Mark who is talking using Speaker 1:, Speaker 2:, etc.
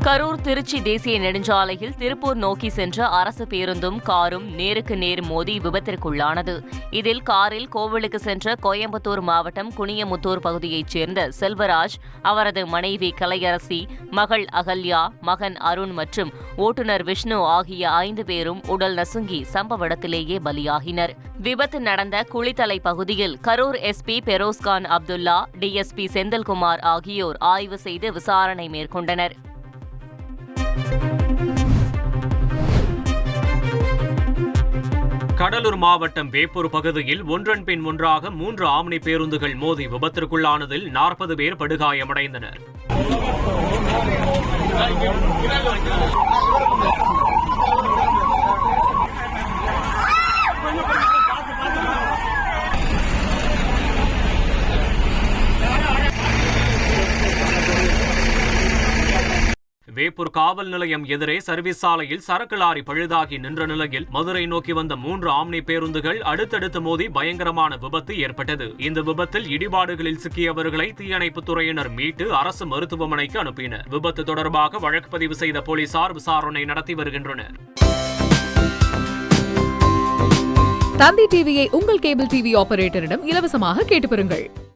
Speaker 1: கரூர் திருச்சி தேசிய நெடுஞ்சாலையில் திருப்பூர் நோக்கி சென்ற அரசு பேருந்தும் காரும் நேருக்கு நேர் மோதி விபத்திற்குள்ளானது. இதில் காரில் கோவிலுக்கு சென்ற கோயம்புத்தூர் மாவட்டம் குனியமுத்தூர் பகுதியைச் சேர்ந்த செல்வராஜ், அவரது மனைவி கலையரசி, மகள் அகல்யா, மகன் அருண் மற்றும் ஓட்டுநர் விஷ்ணு ஆகிய 5 பேரும் உடல் நசுங்கி சம்பவ இடத்திலேயே பலியாகினர். விபத்து நடந்த குளித்தலை பகுதியில் கரூர் எஸ்பி பெரோஸ்கான் அப்துல்லா, டிஎஸ்பி செந்தில்குமார் ஆகியோர் ஆய்வு செய்து விசாரணை மேற்கொண்டனர்.
Speaker 2: கடலூர் மாவட்டம் வேப்பூர் பகுதியில் ஒன்றன் பின் ஒன்றாக 3 ஆம்னி பேருந்துகள் மோதி விபத்திற்குள்ளானதில் 40 பேர் படுகாயமடைந்தனர். வேப்பூர் காவல் நிலையம் எதிரே சர்வீஸ் சாலையில் சரக்கு லாரி பழுதாகி நின்ற நிலையில் மதுரை நோக்கி வந்த 3 ஆம்னி பேருந்துகள் அடுத்தடுத்து மோதி பயங்கரமான விபத்து ஏற்பட்டது. இந்த விபத்தில் இடிபாடுகளில் சிக்கியவர்களை தீயணைப்புத் துறையினர் மீட்டு அரசு மருத்துவமனைக்கு அனுப்பினர். விபத்து தொடர்பாக வழக்கு பதிவு செய்த போலீசார் விசாரணை நடத்தி வருகின்றனர்.
Speaker 3: தந்தி டிவியை உங்கள் கேபிள் டிவி ஆபரேட்டரிடம் இலவசமாக கேட்டு பெறுங்கள்.